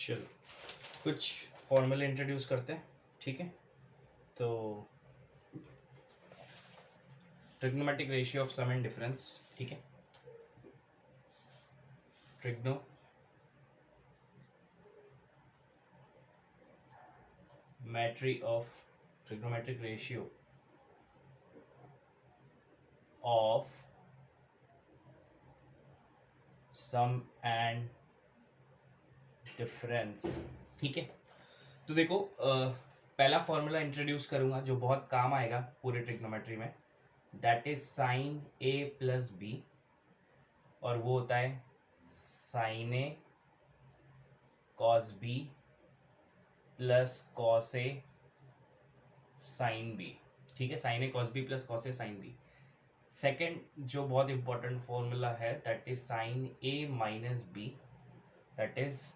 चलो कुछ फॉर्मूले इंट्रोड्यूस करते हैं, ठीक है। तो trigonometric ratio of sum and difference, ठीक है। Trigonometric ratio of sum and difference, ठीक है। तो देखो पहला फॉर्मूला इंट्रोड्यूस करूंगा जो बहुत काम आएगा पूरे ट्रिग्नोमेट्री में, that is sine A plus B, और वो होता है sine A cos B plus cos A sine B, ठीक है। Sine A cos B plus cos A sine B. Second जो बहुत इंपॉर्टेंट फॉर्मूला है that is sine A minus B, that is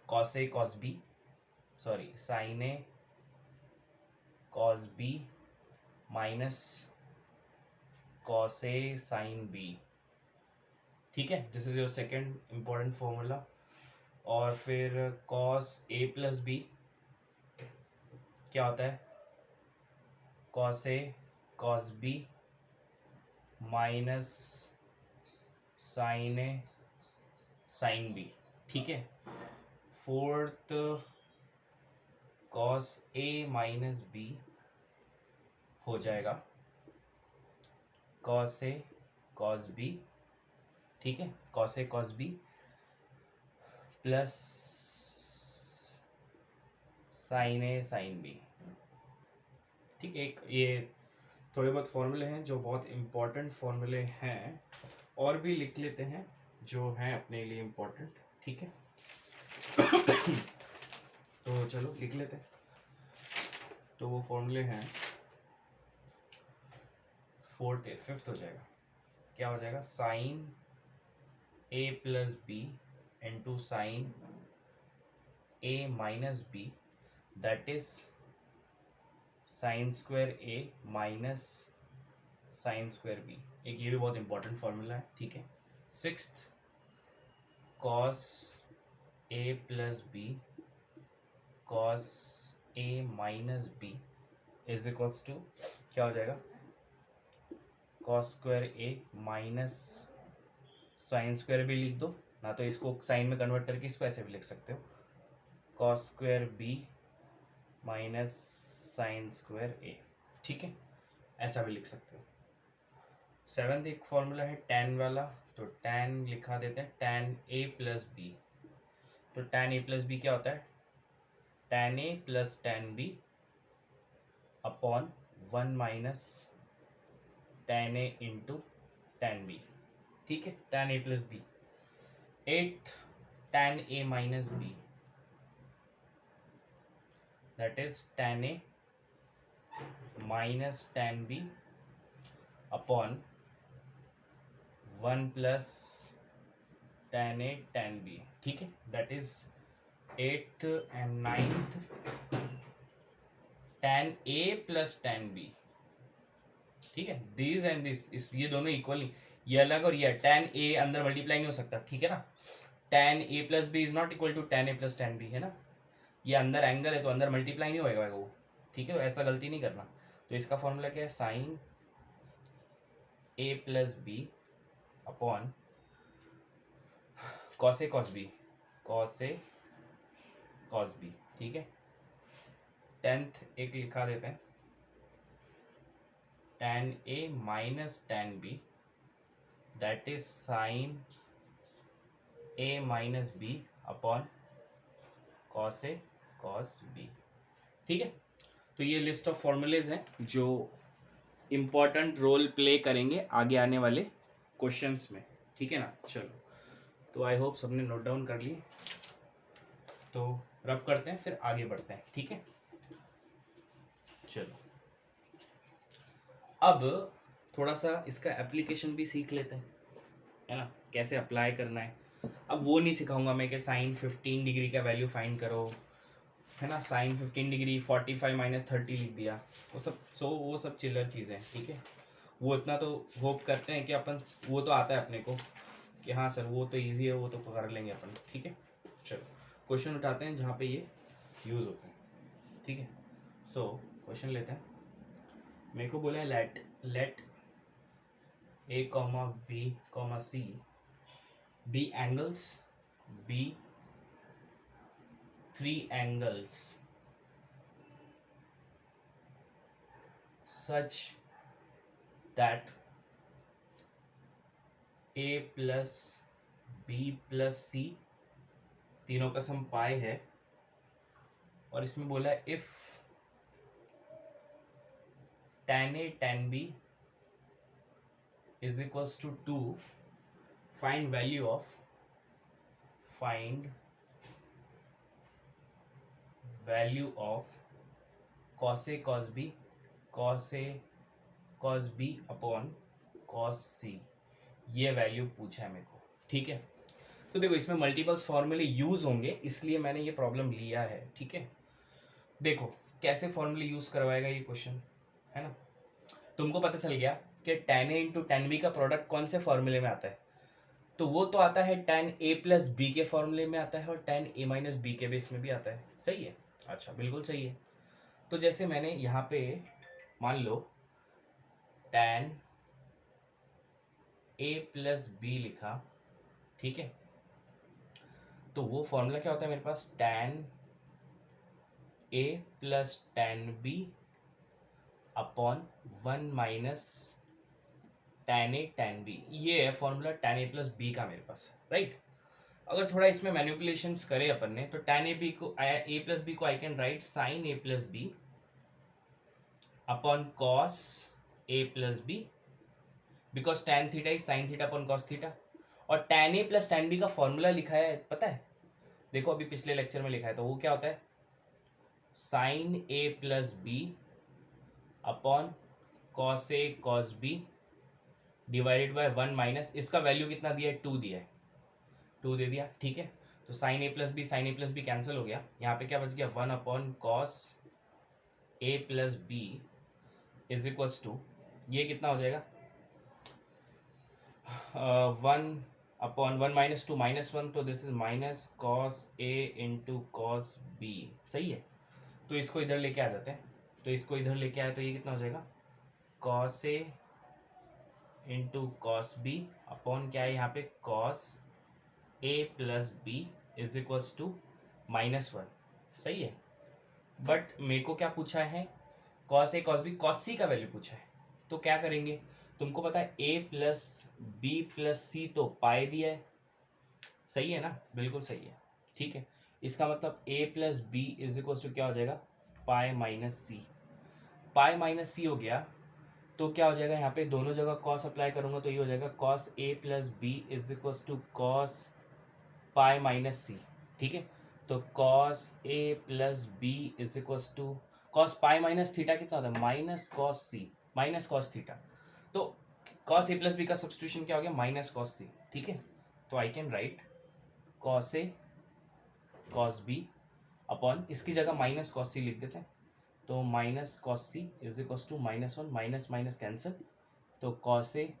cos A cos B, sorry sine A cos B minus cos A sine B, ठीक है। This is your second important formula. और फिर cos A plus B क्या होता है, cos A cos B minus sign A sine B, ठीक है। Fourth cos A minus B हो जाएगा कॉस ए कॉस बी, ठीक है, cos A cos B plus sign A sine B, ठीक है। एक ये थोड़े बहुत फॉर्मूले हैं जो बहुत इम्पोर्टेंट फॉर्मूले हैं, और भी लिख लेते हैं जो हैं अपने लिए इम्पोर्टेंट, ठीक है। तो चलो लिख लेते हैं। तो वो फॉर्मूले हैं, फिफ्थ हो जाएगा, क्या हो जाएगा, sine A plus B into sine A minus B, that is sine square A minus sine square B. एक ये भी बहुत इंपॉर्टेंट फॉर्मूला है, ठीक है। Sixth cos A plus B cos A minus B is equals to क्या हो जाएगा, cos square A minus sine square B लिख दो, ना तो इसको साइन में कन्वर्ट करके इसको ऐसे भी लिख सकते हो, cos square B minus sine square A, ठीक है, ऐसा भी लिख सकते हो। सेवेंथ एक फॉर्मूला है tan वाला, तो tan लिखा देते हैं tan a प्लस बी। तो tan a प्लस बी क्या होता है, tan a plus tan b upon 1 minus tan a into tan b, ठीक है, tan a plus B. Eighth tan a minus B, that is tan a minus tan b upon 1 plus tan a tan b, ठीक है। That is eighth and ninth tan a plus tan b, ठीक है। This and this, इस ये दोनों equal नहीं, ये अलग और ये tan a अंदर मल्टीप्लाई नहीं हो सकता, ठीक है ना। tan a plus B is not equal to tan a plus tan b, है ना। ये अंदर एंगल है तो अंदर मल्टीप्लाई नहीं होएगा वो, ठीक है। ऐसा गलती नहीं करना। तो इसका फॉर्मूला क्या है, sine a plus B upon cos A cos B, cos A cos B, ठीक है। टेंथ एक लिखा देते हैं tan a minus tan b, that is sine a minus b upon cos A cos b, ठीक है। तो ये लिस्ट ऑफ फॉर्मूलेज हैं जो इम्पॉर्टेंट रोल प्ले करेंगे आगे आने वाले क्वेश्चंस में, ठीक है ना। चलो, तो आई होप सबने नोट डाउन कर लिए। तो रब करते हैं फिर आगे बढ़ते हैं, ठीक है। चलो अब थोड़ा सा इसका एप्लीकेशन भी सीख लेते हैं, है ना, कैसे अप्लाई करना है। अब वो नहीं सिखाऊंगा मैं कि साइन 15 डिग्री का वैल्यू फाइंड करो, है ना, साइन 15 डिग्री 45 माइनस 30 लिख दिया, वो सब चिल्लर चीज़ें हैं, ठीक है। वो इतना तो होप करते हैं कि अपन, वो तो आता है अपने को कि हाँ सर वो तो ईजी है, वो तो कर लेंगे अपन, ठीक है। चलो क्वेश्चन उठाते हैं जहाँ पे ये यूज़ होते हैं, ठीक है। सो क्वेश्चन लेते हैं। मेरे को बोला है let A comma B comma C be angles, be 3 angles such that a plus b plus c तीनों का सम पाई है, और इसमें बोला है if tan a tan b is equals to 2, find value of cos a cos b cos b upon cos c, ये value पूछा है मेरे को, ठीक है। तो देखो इसमें मल्टीपल्स फॉर्मूले यूज होंगे, इसलिए मैंने ये प्रॉब्लम लिया है, ठीक है। देखो कैसे फॉर्मूले यूज करवाएगा ये क्वेश्चन, है ना। तुमको पता चल गया कि tan a into tan b का प्रोडक्ट कौन से फॉर्मूले में आता है, तो वो तो आता है tan a प्लस बी के फॉर्मूले में आता है, और tan a माइनस बी के बेस में भी आता है, सही है। अच्छा बिल्कुल सही है। तो जैसे मैंने यहाँ पे मान लो tan a प्लस बी लिखा, ठीक है। तो वो फॉर्मूला क्या होता है मेरे पास, tan a plus tan b upon 1 minus tan a tan b, ये है formula tan a plus b का मेरे पास, राइट। अगर थोड़ा इसमें मैनिपुलेशंस करे अपन ने, तो tan a b को a प्लस बी को I can write sine a plus B upon cos a plus B, because tan theta is sine theta upon cos theta. और tan a plus tan b का formula लिखा है पता है, देखो अभी पिछले लेक्चर में लिखा है, तो वो क्या होता है, sine a plus B upon cos A cos B divided by 1 minus, इसका वैल्यू कितना दिया है, 2 दिया है, 2 दे दिया, ठीक है। तो sine A plus B cancel हो गया, यहाँ पे क्या बच गया, 1 upon cos A plus B is equals to, ये कितना हो जाएगा, 1 अपॉन 1 माइनस 2 माइनस 1, तो this is minus cos A into cos B, सही है। तो इसको इधर लेके आ जाते हैं, तो इसको इधर लेके आए तो ये कितना हो जाएगा, cos A into cos B upon क्या है यहाँ पे, cos A plus B is equals to -1, सही है। बट मेरे को क्या पूछा है, cos A cos B cos C का वैल्यू पूछा है, तो क्या करेंगे, तुमको पता है ए प्लस बी प्लस सी तो पाई दिया है, सही है ना, बिल्कुल सही है, ठीक है। इसका मतलब A plus B is equals to क्या हो जाएगा, पाई माइनस सी, पाई माइनस सी हो गया, तो क्या हो जाएगा, यहाँ पे दोनों जगह कॉस अप्लाई करूंगा तो ये हो जाएगा cos A plus B is equals to cos pi minus C, ठीक है। तो cos A plus B is equals to cos pi minus theta कितना होता है, minus cos C minus cos theta, तो कॉस ए प्लस बी का substitution क्या हो गया, माइनस कॉस सी, ठीक है। तो I can write cos A cos B upon, इसकी जगह माइनस कॉस सी लिख देते हैं, तो minus cos C is equals to -1, minus minus cancel, तो कॉस ए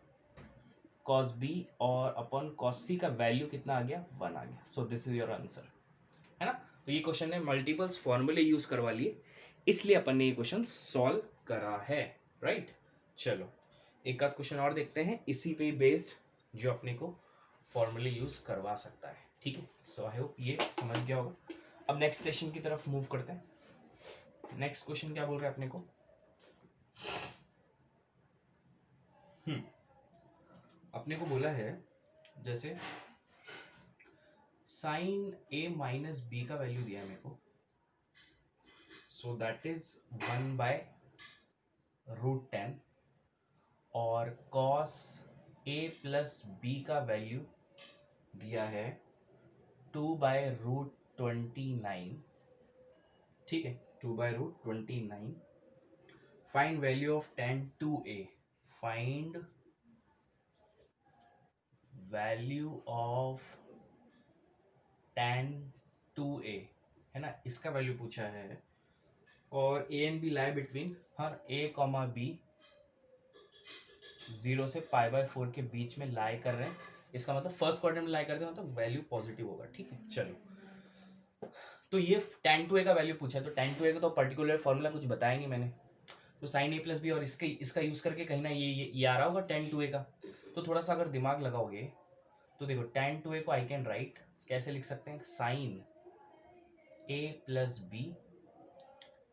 कॉस बी और अपॉन कॉस सी का वैल्यू कितना आ गया, 1 आ गया। So this is your answer, है ना। तो ये क्वेश्चन ने मल्टीपल्स फॉर्मूले यूज करवा लिए, इसलिए अपन ने ये क्वेश्चन सॉल्व करा है, राइट। चलो एक आध क्वेश्चन और देखते हैं इसी पे बेस्ड, जो अपने को फॉर्मूले यूज करवा सकता है, ठीक है। सो आई होप ये समझ गया होगा। अब नेक्स्ट क्वेश्चन की तरफ मूव करते हैं। नेक्स्ट क्वेश्चन क्या बोल रहे हैं अपने को, अपने को बोला है जैसे साइन ए माइनस बी का वैल्यू दिया है मेरे को, सो दैट इज 1/√10, और कॉस ए प्लस बी का वैल्यू दिया है 2/√29, ठीक है, 2/√29। Find value of tan 2a, find value of tan 2a, है ना, इसका वैल्यू पूछा है, और A and B lie between हर a कॉमा बी 0 से π/4 के बीच में लाई कर रहे हैं, इसका मतलब फर्स्ट क्वाड्रेंट में लाई करते हैं, मतलब वैल्यू पॉजिटिव होगा, ठीक है। चलो तो ये tan 2a का वैल्यू पूछा है, तो tan 2a का तो पर्टिकुलर फॉर्मूला कुछ बताया नहीं मैंने, तो sin a प्लस बी और इसका यूज़ करके कहीं ना ये आ रहा होगा tan 2a का। तो थोड़ा सा अगर दिमाग लगाओगे तो देखो tan 2a को आई कैन राइट कैसे लिख सकते हैं, sin a प्लस बी,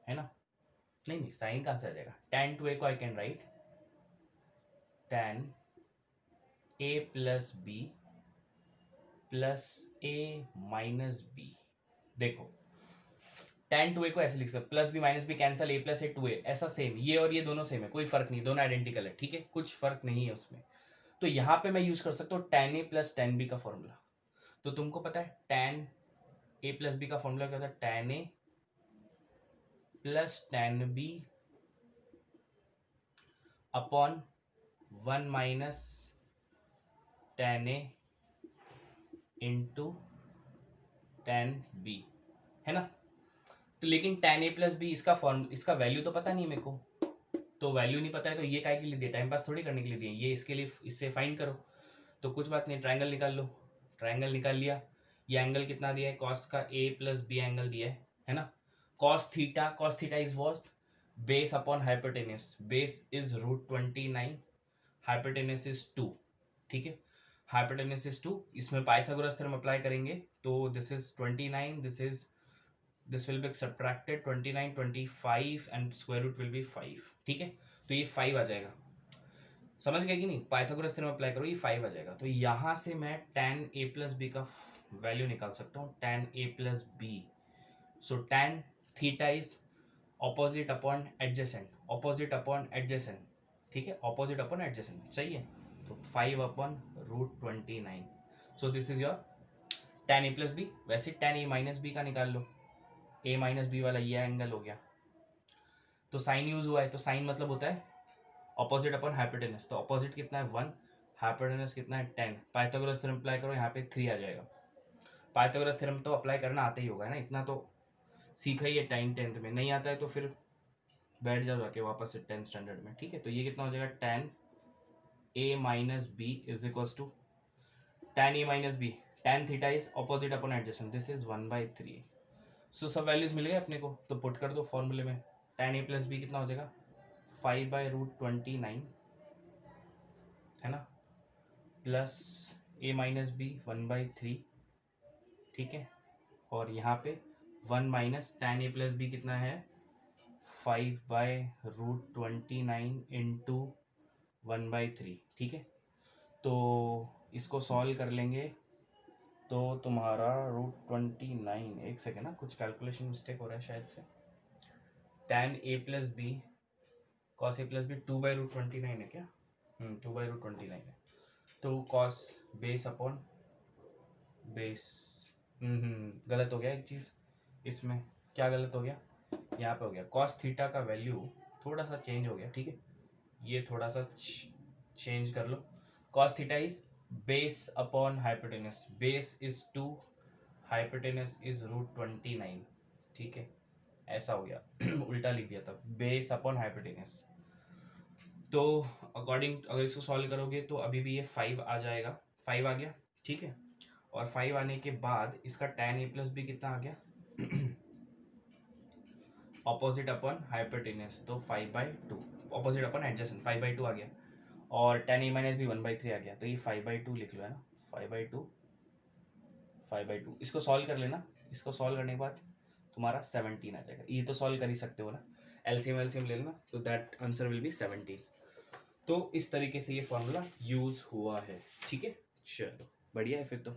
है ना, नहीं साइन कहाँ से आ जाएगा, tan 2a को I can write tan a plus B plus a minus B. देखो tan 2a को ऐसे लिख सकते, plus B minus B cancel, a plus A 2a, ऐसा सेम, ये और ये दोनों सेम है, कोई फर्क नहीं, दोनों आइडेंटिकल है, ठीक है, कुछ फर्क नहीं है उसमें। तो यहाँ पे मैं यूज कर सकता हूँ tan a plus tan b का फॉर्मूला। तो तुमको पता है tan a प्लस बी का फॉर्मूला क्या होता है, tan a plus tan b upon 1 minus tan a into tan b, है ना। तो लेकिन tan a प्लस बी इसका वैल्यू तो पता नहीं मेरे को, तो वैल्यू नहीं पता है तो ये काय के लिए दिया, टाइम पास थोड़ी करने के लिए दिए, ये इसके लिए, इससे फाइंड करो। तो कुछ बात नहीं, ट्रायंगल निकाल लो, ट्रायंगल निकाल लिया। ये एंगल कितना दिया है, कॉस का a प्लस बी एंगल दिया है ना। Cos theta is what, base upon hypotenuse, base is √29, hypotenuse is 2, ठीक है, हाइपोटेनस इज 2। इसमें पाइथागोरस थ्योरम अप्लाई करेंगे तो this is 29, this will be subtracted 29 25 and square root will be 5, ठीक है। तो ये 5 आ जाएगा, समझ गए कि नहीं, पाइथागोरस थ्योरम अप्लाई करो, ये 5 आ जाएगा। तो यहाँ से मैं tan a प्लस बी का वैल्यू निकाल सकता हूँ, tan a plus B, so tan theta is opposite upon adjacent, opposite upon adjacent, ठीक है, ऑपोजिट अपॉन एडजेसेंट, सही है। तो 5 अपॉन √29, so this is your tan a plus B. वैसे tan a माइनस बी का निकाल लो, a माइनस बी वाला ये एंगल हो गया, तो साइन यूज हुआ है, तो साइन मतलब होता है ऑपोजिट अपॉन हाइपोटेनस, तो ऑपोजिट कितना है 1, हाइपोटेनस कितना है 10, पाइथागोरस थ्योरम अप्लाई करो, यहाँ पे 3 आ जाएगा। पाइथागोरस थ्योरम तो अप्लाई करना आता ही होगा, है ना, इतना तो सीखा ही है टाइम 10th में, नहीं आता है तो फिर बैठ जाओ जाके वापस से 10th स्टैंडर्ड में, ठीक है। तो ये कितना हो जाएगा, tan a minus B is equals to tan a minus B, tan theta is opposite upon adjacent, this is 1/3। सो सब वैल्यूज मिल गए अपने को, तो पुट कर दो फॉर्मूले में, tan a प्लस बी कितना हो जाएगा 5/√29, है ना, प्लस a माइनस बी 1/3, ठीक है, और यहाँ पे 1 minus tan a plus B कितना है 5/√29 इंटू 1/3, ठीक है। तो इसको सॉल्व कर लेंगे तो तुम्हारा √29, एक सेकेंड ना, कुछ कैलकुलेशन मिस्टेक हो रहा है शायद से, tan a plus B cos a plus B 2/√29 है क्या, 2/√29 है, तो cos बेस अपॉन बेस, गलत हो गया एक चीज़ इसमें, क्या गलत हो गया, यहाँ पे हो गया cos थीटा का वैल्यू थोड़ा सा चेंज हो गया, ठीक है, ये थोड़ा सा चेंज कर लो, cos theta is base upon hypotenuse, base is 2, hypotenuse is √29, ठीक है, ऐसा हो गया उल्टा लिख दिया था, बेस अपॉन हाइपोटेनस। तो अकॉर्डिंग अगर इसको सॉल्व करोगे तो अभी भी ये 5 आ जाएगा, 5 आ गया, ठीक है, और 5 आने के बाद इसका tan a प्लस बी कितना आ गया ऑपोजिट अपॉन हाइपोटेनस, तो 5/2, ऑपोजिट अपॉन एडजेसेंट 5/2 आ गया, और tan a माइनस बी 1/3 आ गया, तो ये 5/2 लिख लो, है ना, 5/2, इसको सॉल्व कर लेना, इसको सॉल्व करने के बाद तुम्हारा 17 आ जाएगा, ये तो सॉल्व कर ही सकते हो ना, एलसीएम ले लेना, तो दैट आंसर विल बी 17। तो इस तरीके से ये फॉर्मूला यूज हुआ है, ठीक है, चलो बढ़िया है फिर तो।